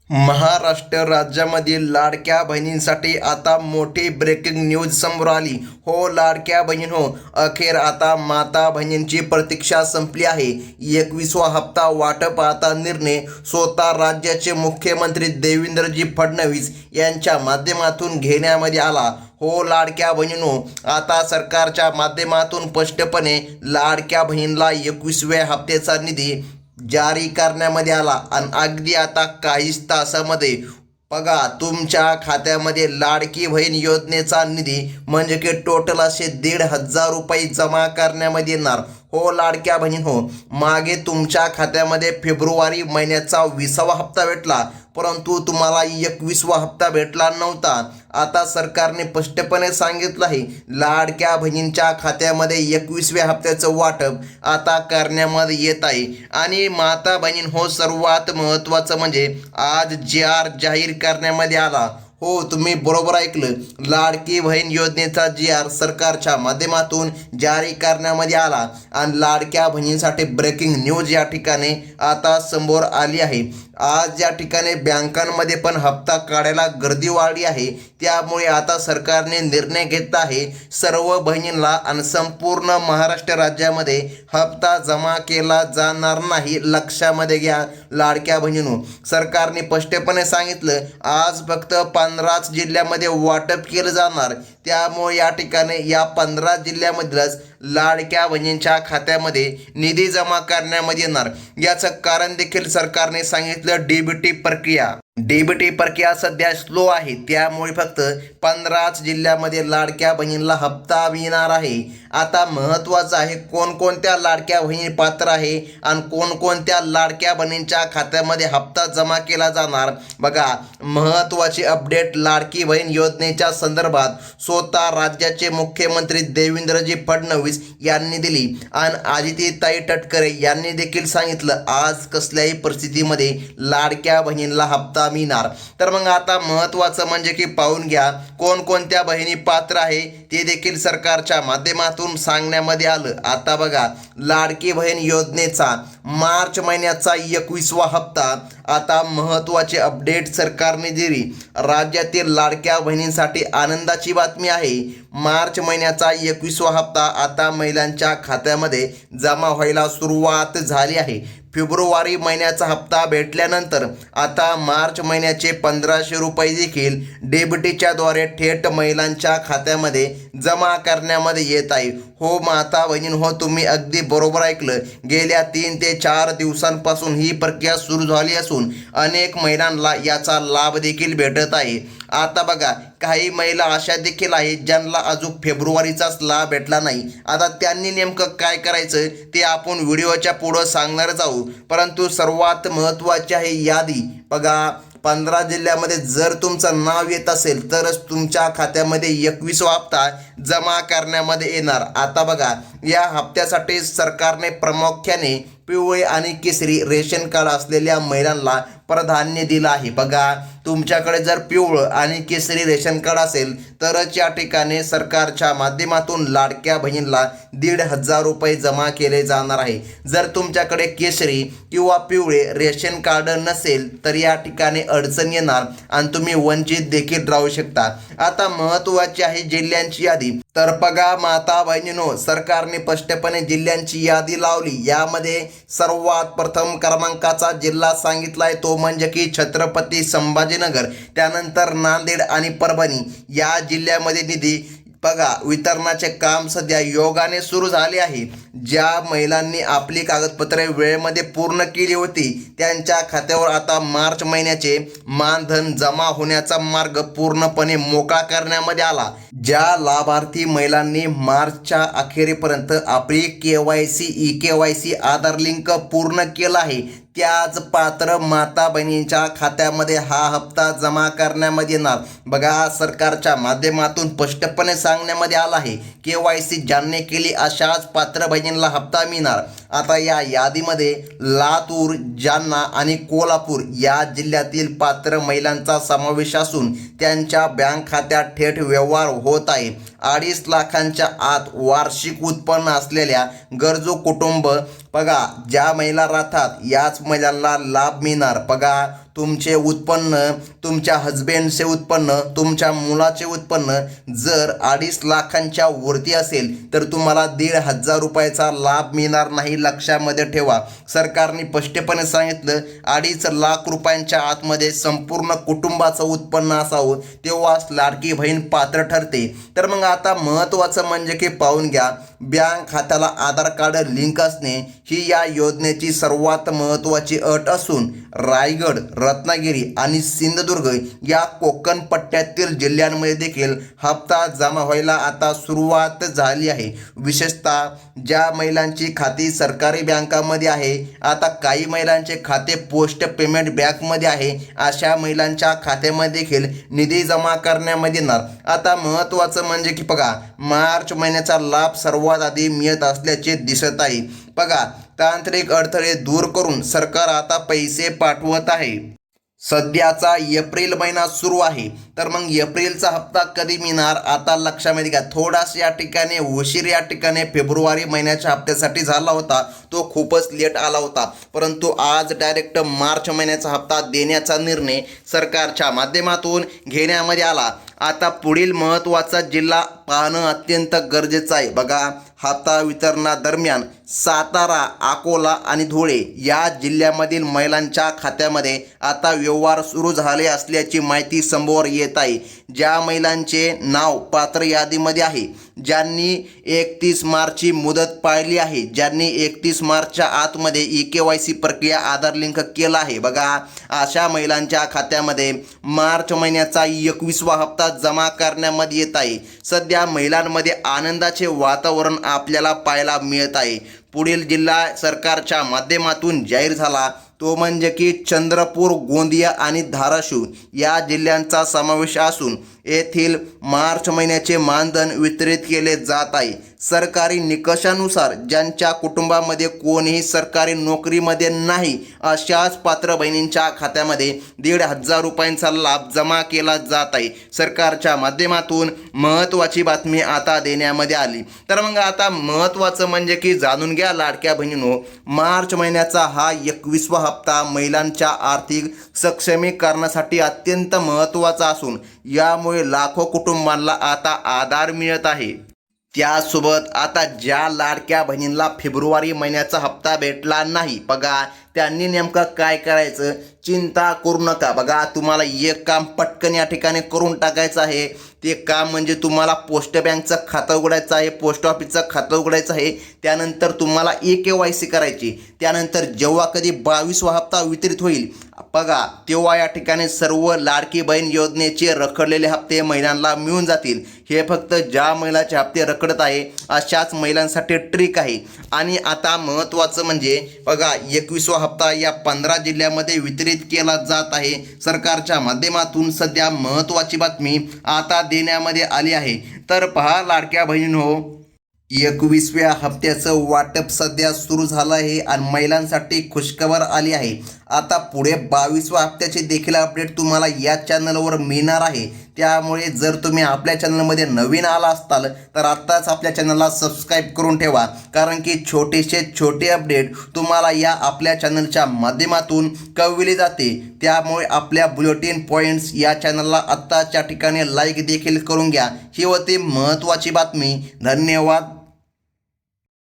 महाराष्ट्र राज्यामधील लाडक्या बहिणींसाठी आता मोठी ब्रेकिंग न्यूज समोर आली. हो लाडक्या बहीण हो, अखेर आता माता बहिणींची प्रतीक्षा संपली आहे. 21वा हप्ता वाटप आता निर्णय स्वतः राज्याचे मुख्यमंत्री देवेंद्रजी फडणवीस यांच्या माध्यमातून घेण्यामध्ये आला. हो लाडक्या बहिणींनो, आता सरकारच्या माध्यमातून स्पष्टपणे लाडक्या बहिणीला 21व्या हप्त्याचा निधी जारी करण्यामध्ये आला आणि अगदी आता काहीच तासामध्ये बघा तुमच्या खात्यामध्ये लाडकी बहीण योजनेचा निधी म्हणजे की टोटल असे 1,500 रुपये जमा करण्यामध्ये येणार. हो लाडक्या बहीण हो, मागे तुमच्या खात्यामध्ये फेब्रुवारी महिन्याचा 20वा हप्ता भेटला, परंतु तुम्हाला 21वा हप्ता भेटला नव्हता. आता सरकारने स्पष्टपणे सांगितलं आहे लाडक्या बहिणींच्या खात्यामध्ये 21व्या हप्त्याचं वाटप आता करण्यामध्ये येत आहे. आणि माता बहीण हो, सर्वात महत्त्वाचं म्हणजे आज जाहीर करण्यामध्ये आला. हो तुम्ही बरोबर ऐकलं, लाडकी बहीण योजनेचा सरकारच्या माध्यमातून जारी करण्यामध्ये आला आणि लाडक्या बहिणींसाठी ब्रेकिंग न्यूज या ठिकाणी आता समोर आली आहे. आज या ठिकाणी बँकांमध्ये पण हप्ता काढायला गर्दी वाढली आहे. त्यामुळे आता सरकारने निर्णय घेतला आहे सर्व बहिणींना आणि संपूर्ण महाराष्ट्र राज्यामध्ये हप्ता जमा केला जाणार नाही. लक्षामध्ये घ्या लाडक्या बहिणींनो, सरकारने स्पष्टपणे सांगितलं आज फक्त 15 जिल्ह्यामध्ये वाटप केलं जाणार. त्यामुळे या ठिकाणी या 15 जिल्ह्यामधलंच लाडक्या बहिणींच्या खात्यामध्ये निधी जमा करण्यामध्ये येणार. याचं कारण देखील सरकारने सांगितलं डीबीटी प्रक्रिया सध्या स्लो आहे. त्यामुळे फक्त 15 जिल्ह्यामध्ये लाडक्या बहिणींना हप्ता मिळणार आहे. आता महत्त्वाचं आहे कोणकोणत्या लाडक्या बहिणी पात्र आहे आणि कोणकोणत्या लाडक्या बहिणींच्या खात्यामध्ये हप्ता जमा केला जाणार. बघा महत्त्वाची अपडेट लाडकी बहीण योजनेच्या संदर्भात स्वतः राज्याचे मुख्यमंत्री देवेंद्रजी फडणवीस यांनी दिली आणि आदित्यताई तटकरे यांनी देखील सांगितलं आज कसल्याही परिस्थितीमध्ये लाडक्या बहिणींना हप्ता मिळणार. तर मग आता महत्त्वाचं म्हणजे की पाहून घ्या कोणकोणत्या बहिणी पात्र आहे ते देखील सरकारच्या माध्यमातून सांगण्यामध्ये आलं. आता बघा लाडकी बहीण योजनेचा मार्च महिन्याचा 21वा हप्ता आता महत्त्वाचे अपडेट सरकारने दिली. राज्यातील लाडक्या बहिणींसाठी आनंदाची बातमी आहे. मार्च महिन्याचा 21वा हप्ता आता महिलांच्या खात्यामध्ये जमा व्हायला सुरुवात झाली आहे. फेब्रुवारी महिन्याचा हप्ता भेटल्यानंतर आता मार्च महिन्याचे 1500 रुपये देखील डीबीटीच्या द्वारे थेट महिलांच्या खात्यामध्ये जमा करण्यामध्ये येत आहे. हो माता बहिणी हो, तुम्ही अगदी बरोबर ऐकलं, गेल्या 3 ते 4 दिवसांपासून ही प्रक्रिया सुरू झाली असून अनेक महिलांना याचा लाभ देखील भेटत आहे. आता बघा काही महिला अशा देखील आहेत ज्यांना अजून फेब्रुवारीचाच लाभ भेटला नाही. आता त्यांनी नेमकं काय करायचं ते आपण व्हिडिओच्या पुढं सांगणारच आहोत, परंतु सर्वात महत्त्वाची आहे यादी. बघा 15 जिल्ह्यामध्ये जर तुमचं नाव येत असेल तरच तुमच्या खात्यामध्ये 21वा हप्ता जमा करण्यामध्ये येणार. आता बघा या हप्त्यासाठी सरकारने प्रामुख्याने पिवळे आणि केसरी रेशन कार्ड असलेल्या महिलांना प्राधान्य दिलं आहे. बघा तुमच्याकडे जर पिवळं आणि केसरी रेशन कार्ड असेल तरच या ठिकाणी सरकारच्या माध्यमातून लाडक्या बहिणीला 1,500 रुपये जमा केले जाणार आहे. जर तुमच्याकडे केसरी किंवा पिवळे रेशन कार्ड नसेल तर या ठिकाणी अडचण येणार आणि तुम्ही वंचित देखील राहू शकता. आता महत्त्वाची आहे जिल्ह्यांची यादी. तर बघा माता बहिणींनो, सरकारने स्पष्टपणे जिल्ह्यांची यादी लावली. यामध्ये सर्वात प्रथम क्रमांकाचा जिल्हा सांगितला आहे तो म्हणजे की छत्रपती संभाजीनगर. त्यानंतर नांदेड आणि परभणी या जिल्ह्यामध्ये निधी बघा वितरणाचे काम सध्या योगाने सुरू झाले आहे. ज्या महिलांनी आपली कागदपत्रे वेळेमध्ये पूर्ण केली होती त्यांच्या खात्यावर आता मार्च महिन्याचे मानधन जमा होण्याचा मार्ग पूर्णपणे मोकळा करण्यामध्ये आला. ज्या लाभार्थी महिलांनी मार्चच्या अखेरीपर्यंत आपली KYC eKYC आधार लिंक पूर्ण केला आहे त्याच पात्र माता बहिणींच्या खात्यामध्ये हा हप्ता जमा करण्यामध्ये येणार. बघा सरकारच्या माध्यमातून स्पष्टपणे सांगण्यामध्ये आलं आहे KYC ज्यांनी केली अशाच पात्र बहिणींना हप्ता मिळणार. आता या यादीमध्ये लातूर, जालना आणि कोल्हापूर या जिल्ह्यातील पात्र महिलांचा समावेश असून त्यांच्या बँक खात्यात थेट व्यवहार होत आहे. 2.5 लाखांच्या आत वार्षिक उत्पन्न असलेल्या गरजू कुटुंब बघा ज्या महिला राहतात याच महिलांना लाभ मिळणार. बघा तुमचे उत्पन्न, तुमच्या हजबंडचे उत्पन्न, तुमच्या मुलाचे उत्पन्न जर 2.5 लाखांच्या वरती असेल तर तुम्हाला 1,500 रुपयाचा लाभ मिळणार नाही. लक्षामध्ये ठेवा. सरकारने स्पष्टपणे सांगितलं 2.5 लाख रुपयांच्या आतमध्ये संपूर्ण कुटुंबाचं उत्पन्न असावं तेव्हाच लाडकी बहीण पात्र ठरते. तर मग आता महत्त्वाचं म्हणजे की पाहून घ्या, बँक खात्याला आधार कार्ड लिंक असणे ही या योजनेची सर्वात महत्त्वाची अट असून रायगड, रत्नागिरी आणि सिंधुदुर्ग या कोकण पट्ट्यातील जिल्ह्यांमध्ये देखील हप्ता जमा व्हायला आता सुरुवात झाली आहे. विशेषतः ज्या महिलांची खाती सरकारी बँकामध्ये आहे, आता काही महिलांचे खाते पोस्ट पेमेंट बँकमध्ये आहे, अशा महिलांच्या खात्यामध्ये देखील निधी जमा करण्यामध्ये येणार. आता महत्त्वाचं म्हणजे की बघा, मार्च महिन्याचा लाभ सर्वात आधी मिळत असल्याचे दिसत आहे. बघा, तांत्रिक अडथळे दूर करून सरकार आता पैसे पाठवत आहे. सध्याचा एप्रिल महिना सुरू आहे, तर मग एप्रिलचा हप्ता कधी मिळणार आता लक्षामध्ये घ्या. थोडासा या ठिकाणी उशीर या ठिकाणी फेब्रुवारी महिन्याच्या हप्त्यासाठी झाला होता, तो खूपच लेट आला होता. परंतु आज डायरेक्ट मार्च महिन्याचा हप्ता देण्याचा निर्णय सरकारच्या माध्यमातून घेण्यामध्ये आला. आता पुढील महत्त्वाचा जिल्हा पाहणं अत्यंत गरजेचं आहे. बघा, हप्ता वितरणादरम्यान सातारा, अकोला आणि धुळे या जिल्ह्यामधील महिलांच्या खात्यामध्ये आता व्यवहार सुरू झाले असल्याची माहिती समोर येत आहे. ज्या महिलांचे नाव पात्र यादीमध्ये आहे, ज्यांनी 31 मार्चची मुदत पाळली आहे, ज्यांनी 31 मार्चच्या आतमध्ये EKYC प्रक्रिया आधार लिंक केला आहे, बघा अशा महिलांच्या खात्यामध्ये मार्च महिन्याचा 21वा हप्ता जमा करण्यामध्ये येत आहे. सध्या महिलांमध्ये आनंदाचे वातावरण आपल्याला पाहायला मिळत आहे. पुढील जिल्हा सरकारच्या माध्यमातून जाहीर झाला तो म्हणजे की चंद्रपूर, गोंदिया आणि धाराशिव या जिल्ह्यांचा समावेश असून येथील मार्च महिन्याचे मानधन वितरित केले जात आहे. सरकारी निकषानुसार ज्यांच्या कुटुंबामध्ये कोणीही सरकारी नोकरीमध्ये नाही अशाच पात्र बहिणींच्या खात्यामध्ये 1,500 रुपयांचा लाभ जमा केला जात आहे. सरकारच्या माध्यमातून महत्त्वाची बातमी आता देण्यामध्ये आली. तर मग आता महत्त्वाचं म्हणजे की जाणून घ्या लाडक्या बहिणींनो, मार्च महिन्याचा हा 21वा हप्ता महिलांच्या आर्थिक सक्षमीकरणासाठी अत्यंत महत्त्वाचा असून यामुळे लाखो कुटुंबांना आता आधार मिळत आहे. त्यासोबत आता ज्या लाडक्या बहिणींना फेब्रुवारी महिन्याचा हप्ता भेटला नाही, बघा त्यांनी नेमकं काय करायचं, चिंता करू नका. बघा, तुम्हाला एक काम पटकन या ठिकाणी करून टाकायचं आहे. ते काम म्हणजे तुम्हाला पोस्ट बँकचं खातं उघडायचं आहे, पोस्ट ऑफिसचं खातं उघडायचं आहे. त्यानंतर तुम्हाला EKYC करायची. त्यानंतर जेव्हा कधी 22वा हप्ता वितरित होईल, बघा तेव्हा या ठिकाणी सर्व लाडकी बहीण योजनेचे रखडलेले हप्ते महिलांना मिळून जातील. हे फक्त ज्या महिलाचे हप्ते रखडत आहे अशाच महिलांसाठी ट्रिक आहे. आणि आता महत्त्वाचं म्हणजे बघा, 21वा हप्ता या 15 जिल्ह्यामध्ये वितरित केला जात आहे. सरकारच्या माध्यमातून सध्या महत्त्वाची बातमी आता देण्यामध्ये आली आहे. तर पहा लाडक्या बहिणींनो, 21व्या हप्त्याचं वाटप सध्या सुरू झालं आहे आणि महिलांसाठी खुशखबर आली आहे. आता पुढे 22व्या हप्त्याचे देखील अपडेट तुम्हाला या चॅनलवर मिळणार आहे. त्यामुळे जर तुम्ही आपल्या चॅनलमध्ये नवीन आला असाल तर आत्ताच आपल्या चॅनलला सबस्क्राईब करून ठेवा, कारण की छोटेसे छोटे अपडेट तुम्हाला या आपल्या चॅनलच्या माध्यमातून कळविले जाते. त्यामुळे आपल्या बुलेटिन पॉईंट्स या चॅनलला आत्ताच्या ठिकाणी लाईक देखील करून घ्या. ही होती महत्त्वाची बातमी. धन्यवाद.